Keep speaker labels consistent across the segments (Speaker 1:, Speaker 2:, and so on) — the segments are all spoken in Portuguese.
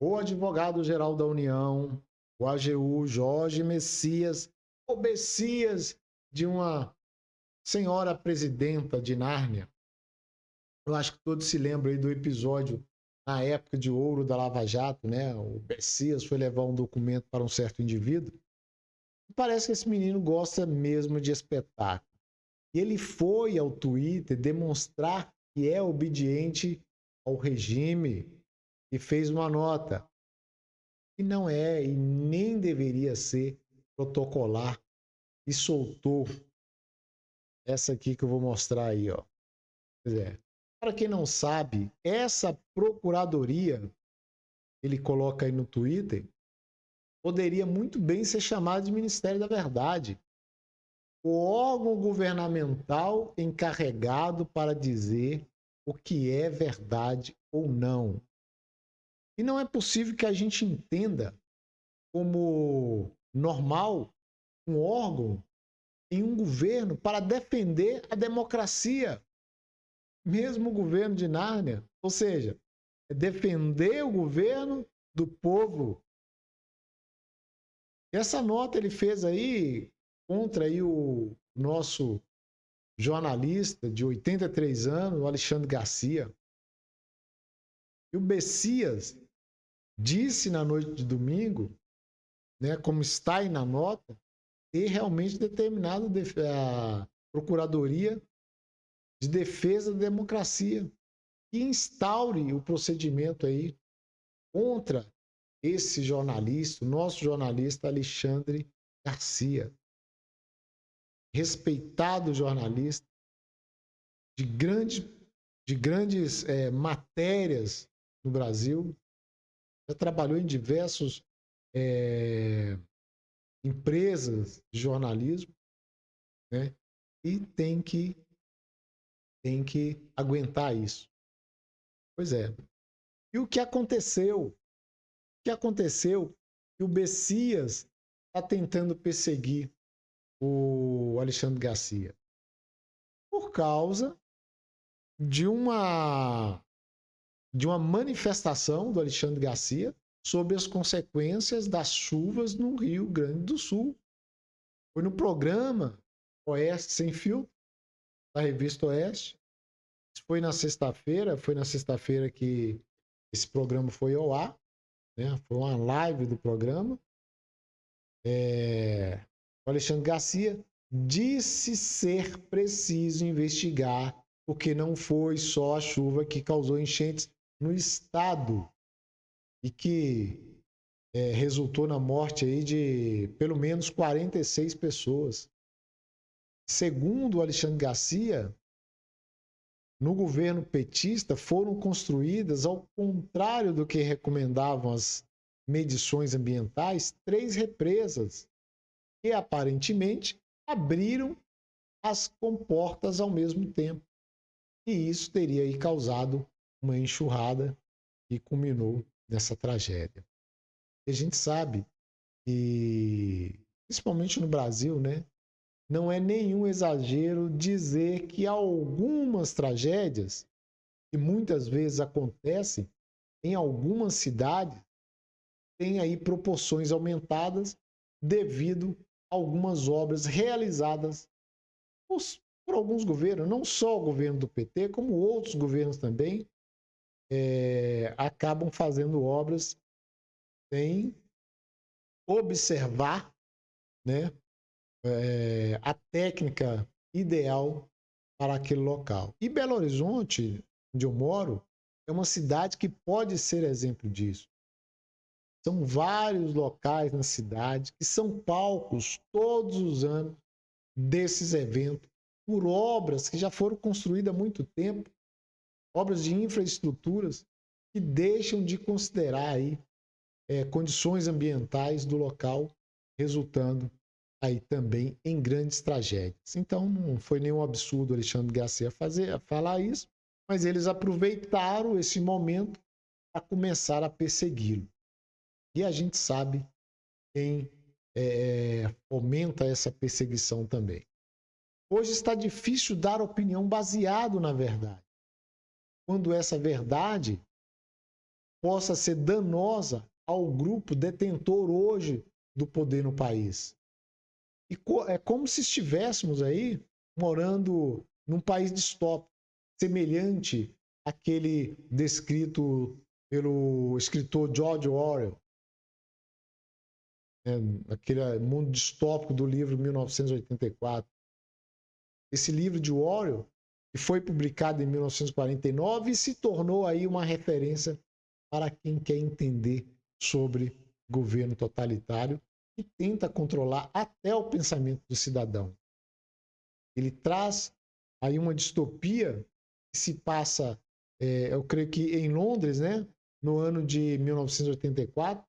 Speaker 1: o advogado-geral da União, o AGU, Jorge Messias, o Messias de uma senhora presidenta de Nárnia. Eu acho que todos se lembram aí do episódio na época de ouro da Lava Jato, né? O Messias foi levar um documento para um certo indivíduo. Parece que esse menino gosta mesmo de espetáculo. E ele foi ao Twitter demonstrar que é obediente ao regime e fez uma nota. E não é e nem deveria ser protocolar. E soltou essa aqui que eu vou mostrar aí, ó. Para quem não sabe, essa procuradoria, ele coloca aí no Twitter, poderia muito bem ser chamada de Ministério da Verdade. O órgão governamental encarregado para dizer o que é verdade ou não. E não é possível que a gente entenda como normal um órgão em um governo para defender a democracia, mesmo o governo de Nárnia. Ou seja, é defender o governo do povo. Essa nota ele fez aí contra aí o nosso jornalista de 83 anos, o Alexandre Garcia. E o Messias disse na noite de domingo, né, como está aí na nota, ter realmente determinado a Procuradoria de Defesa da Democracia que instaure o procedimento aí contra esse jornalista, o nosso jornalista Alexandre Garcia, respeitado jornalista de, de grandes matérias no Brasil, já trabalhou em diversas empresas de jornalismo, né? E tem que aguentar isso. Pois é. E o que aconteceu? O que aconteceu? Que o Messias está tentando perseguir o Alexandre Garcia por causa de uma manifestação do Alexandre Garcia sobre as consequências das chuvas no Rio Grande do Sul. Foi no programa Oeste Sem Filtro, da revista Oeste. Foi na sexta-feira que esse programa foi ao ar, né? Foi uma live do programa. O Alexandre Garcia disse ser preciso investigar, porque não foi só a chuva que causou enchentes no estado e que resultou na morte aí de pelo menos 46 pessoas. Segundo o Alexandre Garcia, no governo petista foram construídas, ao contrário do que recomendavam as medições ambientais, 3 represas que aparentemente abriram as comportas ao mesmo tempo. E isso teria aí causado uma enxurrada que culminou nessa tragédia. E a gente sabe que, principalmente no Brasil, né, não é nenhum exagero dizer que algumas tragédias, que muitas vezes acontecem em algumas cidades, têm aí proporções aumentadas devido a algumas obras realizadas por alguns governos, não só o governo do PT, como outros governos também, acabam fazendo obras sem observar, né, a técnica ideal para aquele local. E Belo Horizonte, onde eu moro, é uma cidade que pode ser exemplo disso. São vários locais na cidade que são palcos todos os anos desses eventos por obras que já foram construídas há muito tempo, obras de infraestruturas que deixam de considerar aí condições ambientais do local, resultando aí também em grandes tragédias. Então não foi nenhum absurdo Alexandre Garcia falar isso, mas eles aproveitaram esse momento para começar a persegui-lo. E a gente sabe quem fomenta essa perseguição também. Hoje está difícil dar opinião baseado na verdade, quando essa verdade possa ser danosa ao grupo detentor hoje do poder no país. E é como se estivéssemos aí morando num país distópico, semelhante àquele descrito pelo escritor George Orwell, aquele mundo distópico do livro 1984. Esse livro de Orwell, que foi publicado em 1949 e se tornou aí uma referência para quem quer entender sobre governo totalitário e tenta controlar até o pensamento do cidadão. Ele traz aí uma distopia que se passa, eu creio que em Londres, né, no ano de 1984,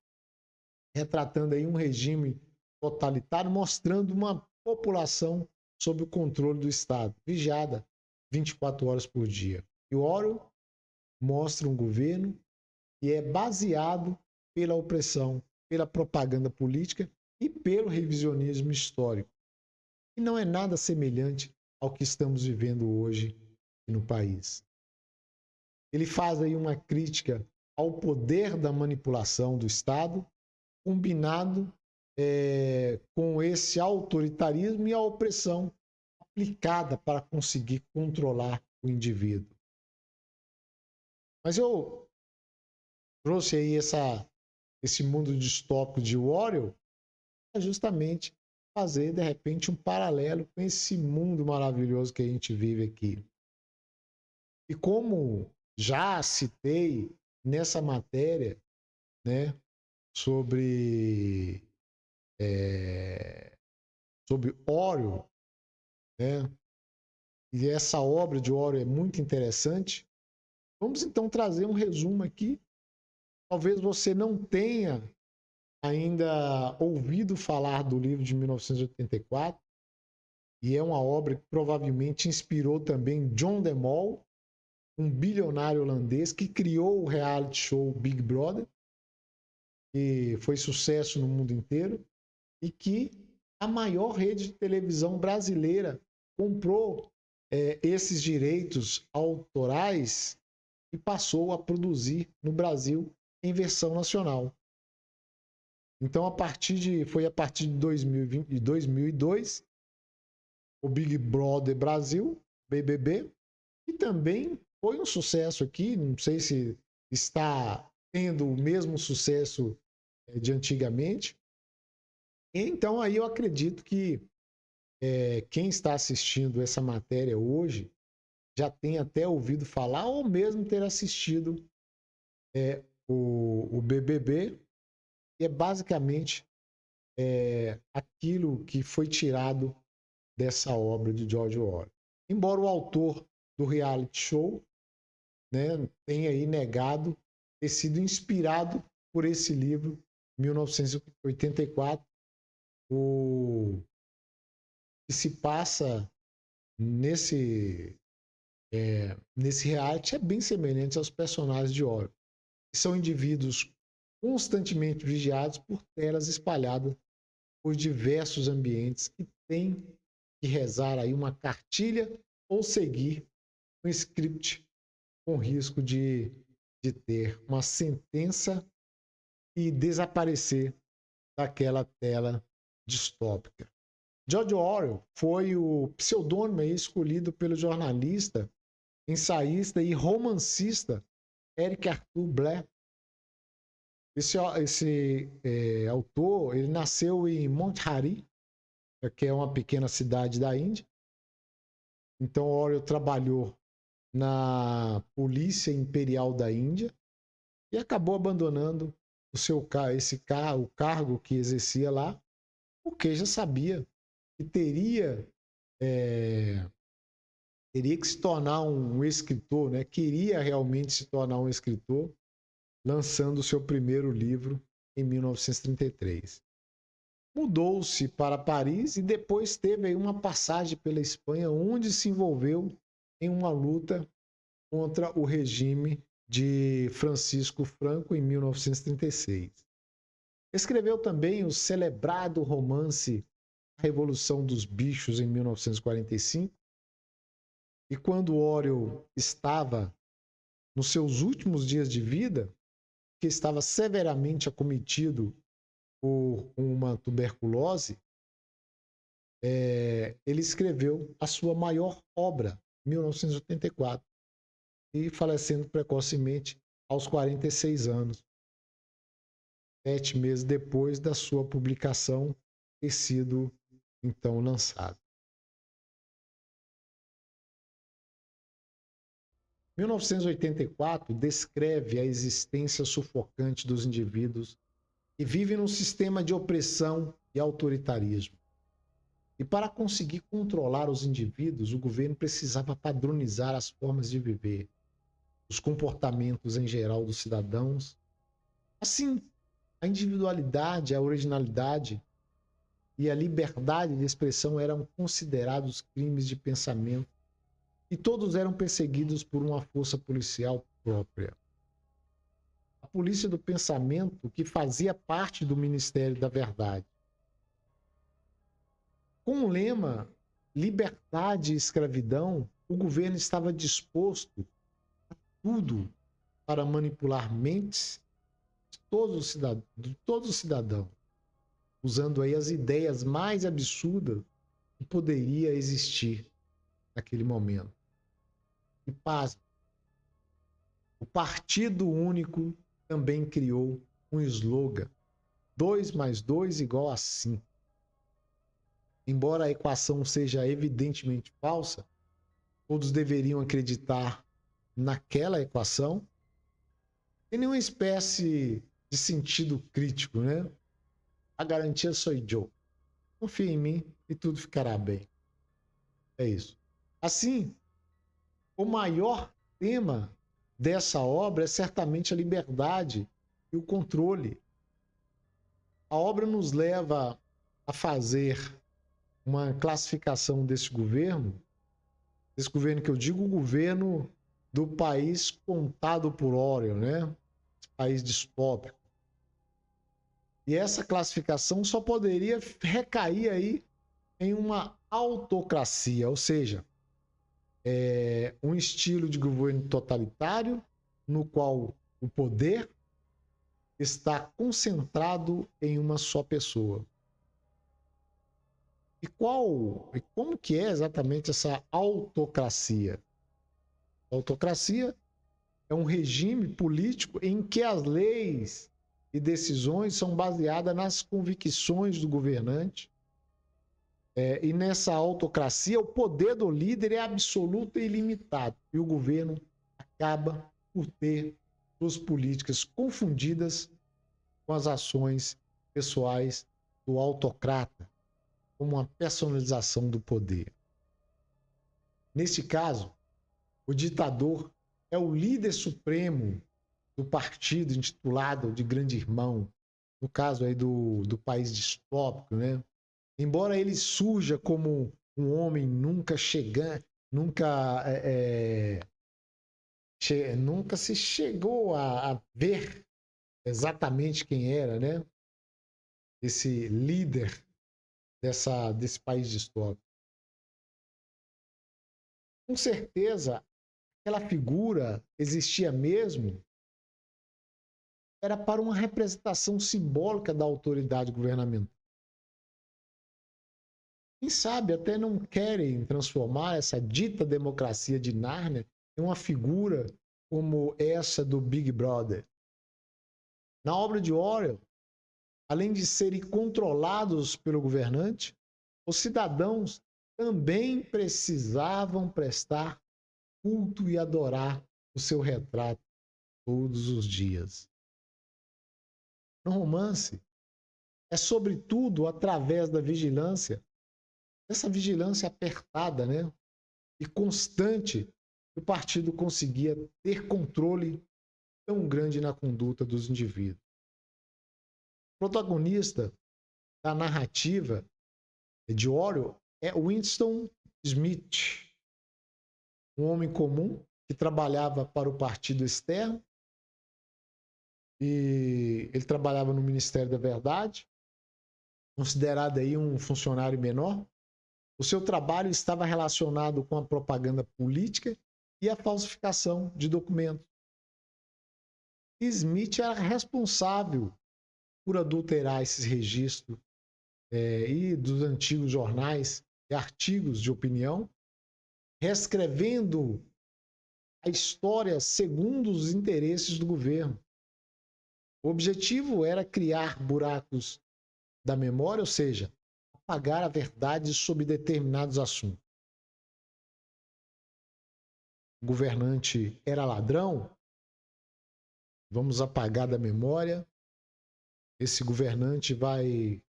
Speaker 1: retratando aí um regime totalitário, mostrando uma população sob o controle do Estado, vigiada 24 horas por dia. E o Orwell mostra um governo que é baseado pela opressão, pela propaganda política e pelo revisionismo histórico. E não é nada semelhante ao que estamos vivendo hoje no país. Ele faz aí uma crítica ao poder da manipulação do Estado, combinado com esse autoritarismo e a opressão aplicada para conseguir controlar o indivíduo. Mas eu trouxe aí esse mundo distópico de Orwell para justamente fazer, de repente, um paralelo com esse mundo maravilhoso que a gente vive aqui. E como já citei nessa matéria, né, sobre Orwell, né, e essa obra de Orwell é muito interessante, vamos então trazer um resumo aqui. Talvez você não tenha ainda ouvido falar do livro de 1984, e é uma obra que provavelmente inspirou também John de Mol, um bilionário holandês que criou o reality show Big Brother, que foi sucesso no mundo inteiro, e que a maior rede de televisão brasileira comprou esses direitos autorais e passou a produzir no Brasil em versão nacional. Então, foi a partir de 2002, o Big Brother Brasil, BBB, e também foi um sucesso aqui, não sei se está tendo o mesmo sucesso de antigamente. Então, aí eu acredito que quem está assistindo essa matéria hoje já tem até ouvido falar ou mesmo ter assistido o BBB, que é basicamente aquilo que foi tirado dessa obra de George Orwell. Embora o autor do reality show, né, tenha aí negado ter sido inspirado por esse livro, 1984, o que se passa nesse reality é bem semelhante aos personagens de Orwell. São indivíduos constantemente vigiados por telas espalhadas por diversos ambientes que têm que rezar aí uma cartilha ou seguir um script com risco de ter uma sentença e desaparecer daquela tela distópica. George Orwell foi o pseudônimo escolhido pelo jornalista, ensaísta e romancista Eric Arthur Blair. Esse autor, ele nasceu em Monthari, que é uma pequena cidade da Índia. Então, Orwell trabalhou na Polícia Imperial da Índia e acabou abandonando o cargo que exercia lá, porque já sabia que teria que se tornar um escritor, né? Queria realmente se tornar um escritor, lançando o seu primeiro livro em 1933. Mudou-se para Paris e depois teve aí uma passagem pela Espanha, onde se envolveu em uma luta contra o regime de Francisco Franco em 1936. Escreveu também o celebrado romance A Revolução dos Bichos em 1945. E quando Orwell estava nos seus últimos dias de vida, que estava severamente acometido por uma tuberculose, ele escreveu a sua maior obra, em 1984, e falecendo precocemente aos 46 anos, 7 meses depois da sua publicação ter sido então lançada. 1984 descreve a existência sufocante dos indivíduos que vivem num sistema de opressão e autoritarismo. E para conseguir controlar os indivíduos, o governo precisava padronizar as formas de viver, os comportamentos em geral dos cidadãos. Assim, a individualidade, a originalidade e a liberdade de expressão eram considerados crimes de pensamento e todos eram perseguidos por uma força policial própria. A polícia do pensamento, que fazia parte do Ministério da Verdade. Com o lema liberdade e escravidão, o governo estava disposto a tudo para manipular mentes de todos os cidadãos, usando aí as ideias mais absurdas que poderia existir naquele momento. E pasme, o Partido Único também criou um slogan: 2 mais 2 igual a 5. Embora a equação seja evidentemente falsa, todos deveriam acreditar naquela equação. Tem nenhuma espécie de sentido crítico, né? A garantia sou eu. Confia em mim e tudo ficará bem. É isso. Assim, o maior tema dessa obra é certamente a liberdade e o controle. A obra nos leva a fazer uma classificação desse governo que eu digo, o governo do país contado por Orwell, né? Esse país distópico. E essa classificação só poderia recair aí em uma autocracia, ou seja, um estilo de governo totalitário no qual o poder está concentrado em uma só pessoa. E como que é exatamente essa autocracia? A autocracia é um regime político em que as leis e decisões são baseadas nas convicções do governante. E nessa autocracia, o poder do líder é absoluto e ilimitado. E o governo acaba por ter suas políticas confundidas com as ações pessoais do autocrata, como uma personalização do poder. Neste caso, o ditador é o líder supremo do partido intitulado de Grande Irmão, no caso aí do país distópico, né? Embora ele surja como um homem nunca se chegou a ver exatamente quem era, né? Esse líder desse país distópico. Com certeza, aquela figura existia mesmo, era para uma representação simbólica da autoridade governamental. Quem sabe até não querem transformar essa dita democracia de Nárnia em uma figura como essa do Big Brother. Na obra de Orwell, além de serem controlados pelo governante, os cidadãos também precisavam prestar culto e adorar o seu retrato todos os dias. No romance, é sobretudo através da vigilância, essa vigilância apertada, né, e constante, que o partido conseguia ter controle tão grande na conduta dos indivíduos. O protagonista da narrativa de Orwell é Winston Smith, um homem comum que trabalhava para o partido externo, e ele trabalhava no Ministério da Verdade, considerado aí um funcionário menor. O seu trabalho estava relacionado com a propaganda política e a falsificação de documentos. Smith era responsável por adulterar esses registros e dos antigos jornais e artigos de opinião, reescrevendo a história segundo os interesses do governo. O objetivo era criar buracos da memória, ou seja, apagar a verdade sobre determinados assuntos. O governante era ladrão, vamos apagar da memória. Esse governante vai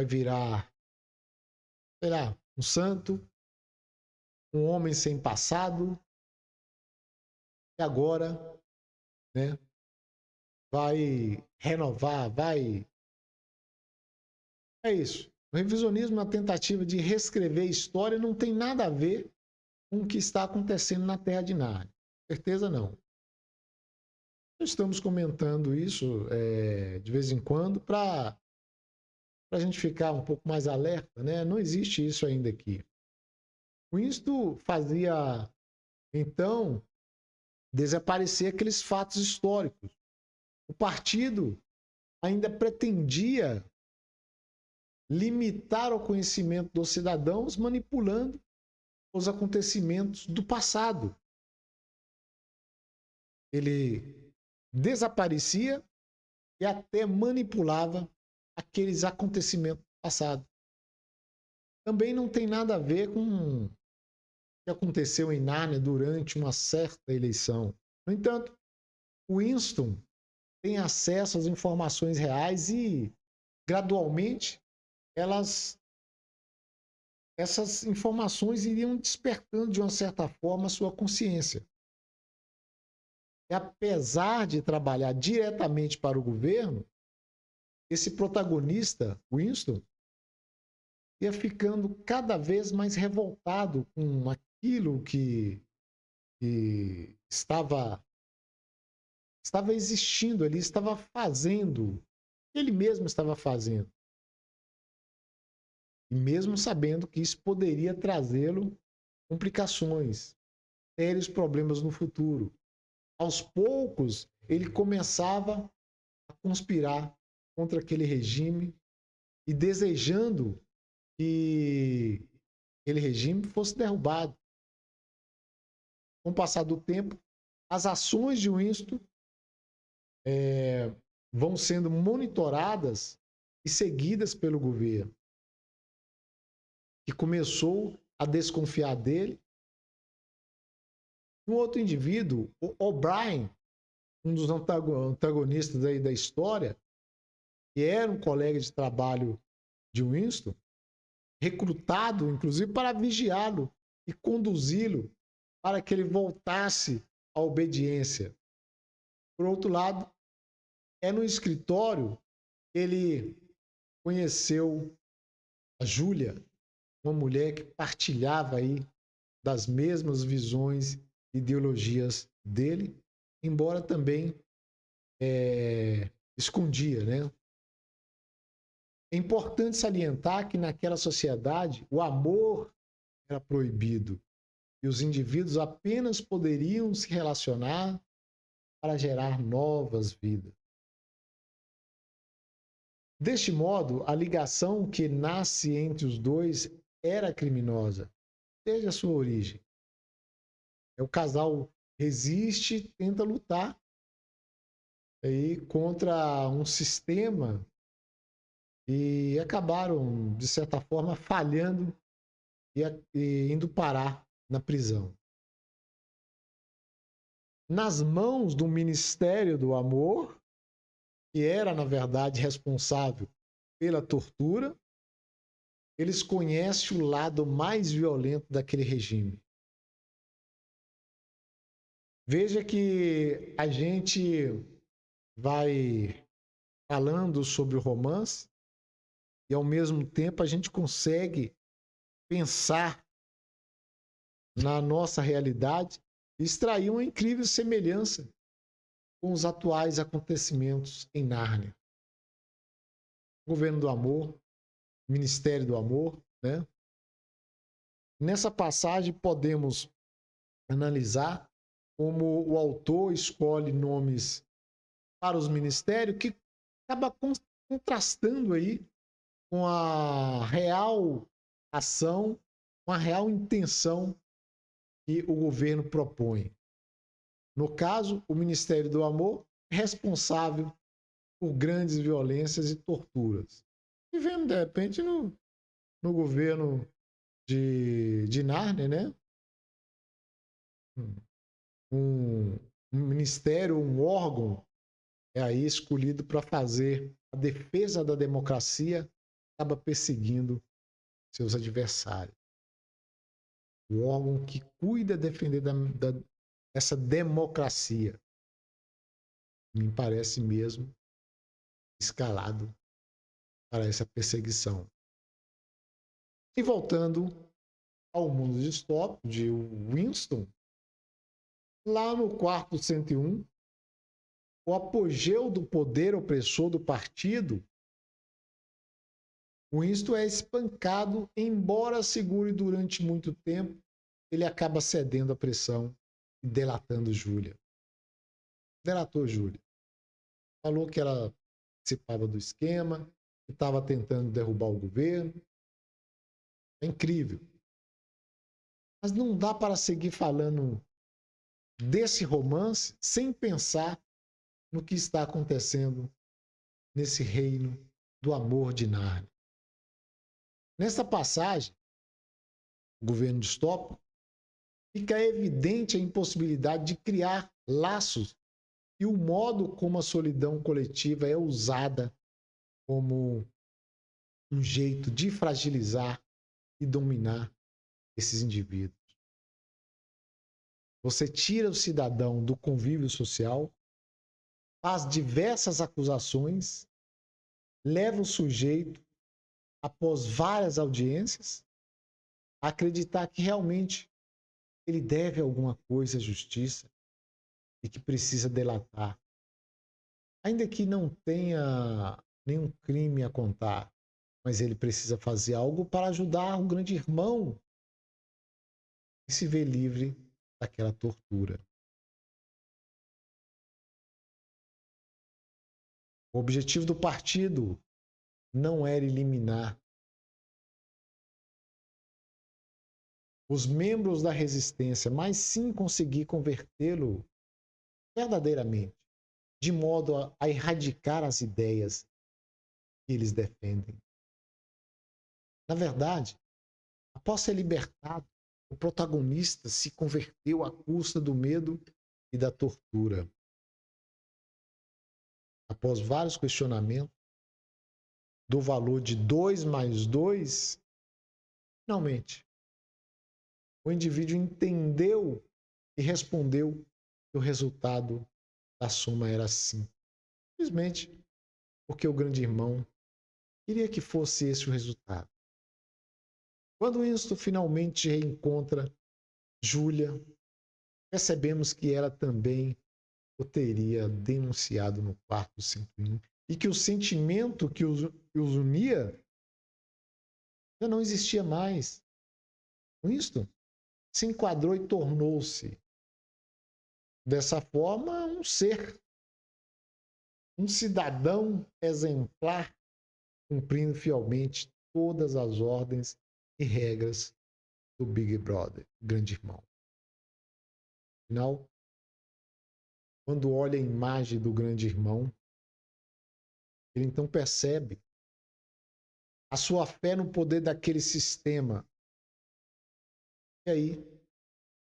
Speaker 1: virar, sei lá, um santo, um homem sem passado, e agora, né, vai renovar, vai... É isso. O revisionismo, na tentativa de reescrever a história, não tem nada a ver com o que está acontecendo na Terra de Nárnia. Certeza não. Estamos comentando isso de vez em quando para a gente ficar um pouco mais alerta, né? Não existe isso ainda aqui. O Winston fazia, então, desaparecer aqueles fatos históricos. O partido ainda pretendia limitar o conhecimento dos cidadãos manipulando os acontecimentos do passado. Ele desaparecia e até manipulava aqueles acontecimentos do passado. Também não tem nada a ver com o que aconteceu em Nárnia durante uma certa eleição. No entanto, Winston tem acesso às informações reais e, gradualmente, essas informações iriam despertando, de uma certa forma, a sua consciência. E apesar de trabalhar diretamente para o governo, esse protagonista, Winston, ia ficando cada vez mais revoltado com aquilo que estava existindo ali, estava fazendo, ele mesmo estava fazendo. E mesmo sabendo que isso poderia trazê-lo complicações, sérios problemas no futuro. Aos poucos, ele começava a conspirar contra aquele regime e desejando que aquele regime fosse derrubado. Com o passar do tempo, as ações de Winston vão sendo monitoradas e seguidas pelo governo, que começou a desconfiar dele. Um outro indivíduo, o O'Brien, um dos antagonistas aí da história, que era um colega de trabalho de Winston, recrutado, inclusive, para vigiá-lo e conduzi-lo para que ele voltasse à obediência. Por outro lado, no escritório, ele conheceu a Júlia, uma mulher que partilhava aí das mesmas visões e ideologias dele, embora também escondia, né? É importante salientar que naquela sociedade o amor era proibido e os indivíduos apenas poderiam se relacionar para gerar novas vidas. Deste modo, a ligação que nasce entre os dois era criminosa, desde a sua origem. O casal resiste, tenta lutar aí contra um sistema e acabaram, de certa forma, falhando e indo parar na prisão. Nas mãos do Ministério do Amor, que era, na verdade, responsável pela tortura, eles conhecem o lado mais violento daquele regime. Veja que a gente vai falando sobre o romance e, ao mesmo tempo, a gente consegue pensar na nossa realidade e extrair uma incrível semelhança com os atuais acontecimentos em Nárnia. Governo do Amor, Ministério do Amor, né? Nessa passagem podemos analisar como o autor escolhe nomes para os ministérios que acaba contrastando aí com a real ação, com a real intenção que o governo propõe. No caso, o Ministério do Amor é responsável por grandes violências e torturas. E vemos, de repente, no governo de Narnia, né? Um ministério, um órgão é aí escolhido para fazer a defesa da democracia, acaba perseguindo seus adversários. O órgão que cuida de defender essa democracia. Me parece mesmo escalado para essa perseguição. E voltando ao mundo distópico de Winston, lá no quarto 101, o apogeu do poder opressor do partido, Winston é espancado, embora segure durante muito tempo, ele acaba cedendo à pressão e delatando Júlia. Delatou Júlia. Falou que ela participava do esquema, que estava tentando derrubar o governo. É incrível. Mas não dá para seguir falando desse romance sem pensar no que está acontecendo nesse reino do amor de Nárnia. Nesta passagem, o governo distópico, fica evidente a impossibilidade de criar laços e o modo como a solidão coletiva é usada como um jeito de fragilizar e dominar esses indivíduos. Você tira o cidadão do convívio social, faz diversas acusações, leva o sujeito, após várias audiências, a acreditar que realmente ele deve alguma coisa à justiça e que precisa delatar. Ainda que não tenha nenhum crime a contar, mas ele precisa fazer algo para ajudar o grande irmão e se ver livre daquela tortura. O objetivo do partido não era eliminar os membros da resistência, mas sim conseguir convertê-lo verdadeiramente, de modo a erradicar as ideias que eles defendem. Na verdade, após ser libertado, o protagonista se converteu à custa do medo e da tortura. Após vários questionamentos do valor de 2 mais 2, finalmente, o indivíduo entendeu e respondeu que o resultado da soma era sim. Simplesmente porque o grande irmão queria que fosse esse o resultado. Quando Winston finalmente reencontra Júlia, percebemos que ela também o teria denunciado no quarto 101 e que o sentimento que os unia já não existia mais. Winston se enquadrou e tornou-se, dessa forma, um ser, um cidadão exemplar, cumprindo fielmente todas as ordens e regras do Big Brother, grande irmão. Afinal, quando olha a imagem do grande irmão, ele então percebe a sua fé no poder daquele sistema. E aí,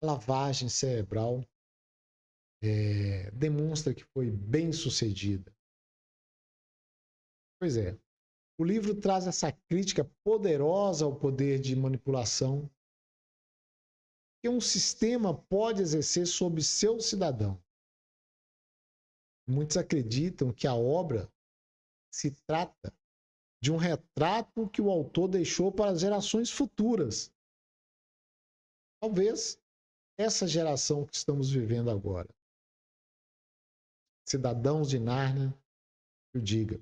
Speaker 1: a lavagem cerebral demonstra que foi bem sucedida. Pois é, o livro traz essa crítica poderosa ao poder de manipulação que um sistema pode exercer sobre seu cidadão. Muitos acreditam que a obra se trata de um retrato que o autor deixou para gerações futuras. Talvez essa geração que estamos vivendo agora. Cidadãos de Nárnia, eu diga.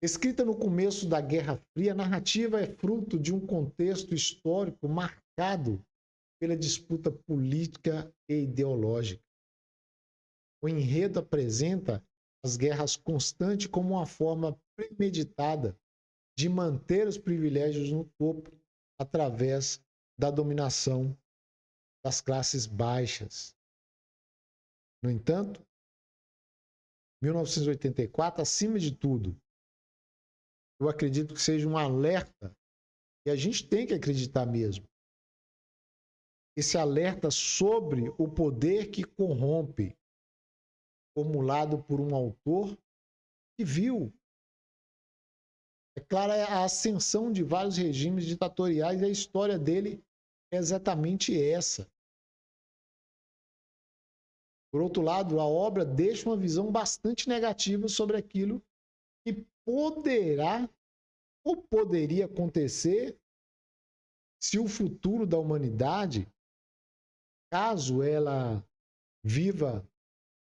Speaker 1: Escrita no começo da Guerra Fria, a narrativa é fruto de um contexto histórico marcado pela disputa política e ideológica. O enredo apresenta as guerras constantes como uma forma premeditada de manter os privilégios no topo através da dominação das classes baixas. No entanto, 1984, acima de tudo, eu acredito que seja um alerta, e a gente tem que acreditar mesmo. Esse alerta sobre o poder que corrompe, formulado por um autor que viu, é claro, a ascensão de vários regimes ditatoriais, e a história dele é exatamente essa. Por outro lado, a obra deixa uma visão bastante negativa sobre aquilo que poderá ou poderia acontecer se o futuro da humanidade, caso ela viva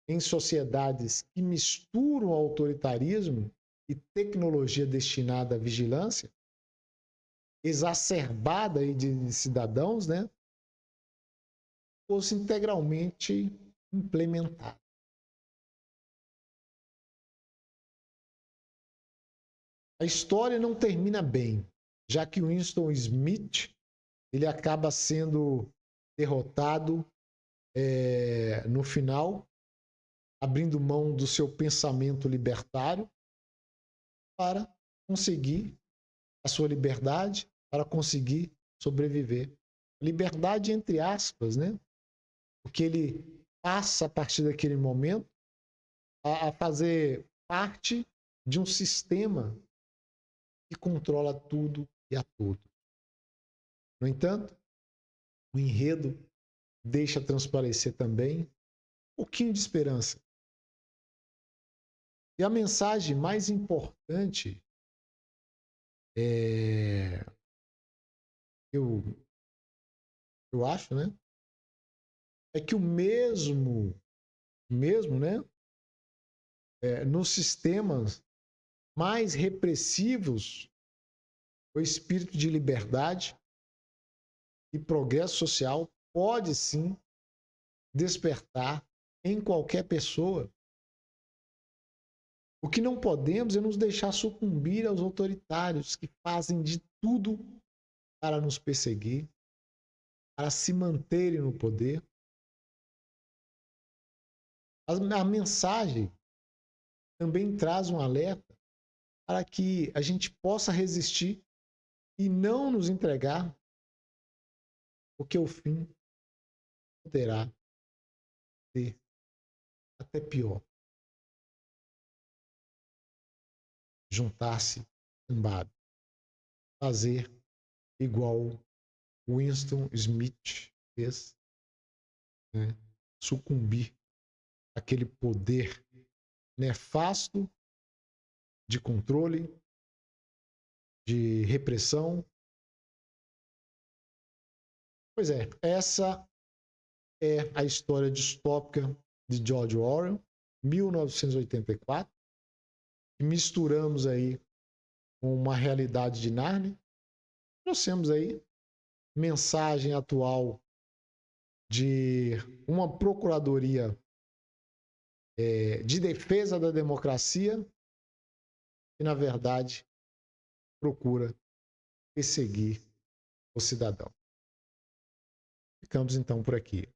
Speaker 1: em sociedades que misturam autoritarismo e tecnologia destinada à vigilância, exacerbada aí de cidadãos, né, fosse integralmente implementada. A história não termina bem, já que Winston Smith ele acaba sendo derrotado no final, abrindo mão do seu pensamento libertário para conseguir a sua liberdade, para conseguir sobreviver. Liberdade entre aspas, né? Porque ele passa a partir daquele momento a fazer parte de um sistema que controla tudo e a todos. No entanto, o enredo deixa transparecer também um pouquinho de esperança. E a mensagem mais importante eu acho, né, é que o mesmo, né, nos sistemas mais repressivos, o espírito de liberdade e progresso social pode sim despertar em qualquer pessoa. O que não podemos é nos deixar sucumbir aos autoritários que fazem de tudo para nos perseguir, para se manterem no poder. A mensagem também traz um alerta para que a gente possa resistir e não nos entregar, porque o fim poderá ser até pior. Juntar-se em bado, fazer igual Winston Smith fez, né? Sucumbir àquele poder nefasto de controle, de repressão. Pois é, essa é a história distópica de George Orwell, 1984, que misturamos aí com uma realidade de Nárnia. Nós temos aí mensagem atual de uma procuradoria de defesa da democracia que, na verdade, procura perseguir o cidadão. Ficamos então por aqui.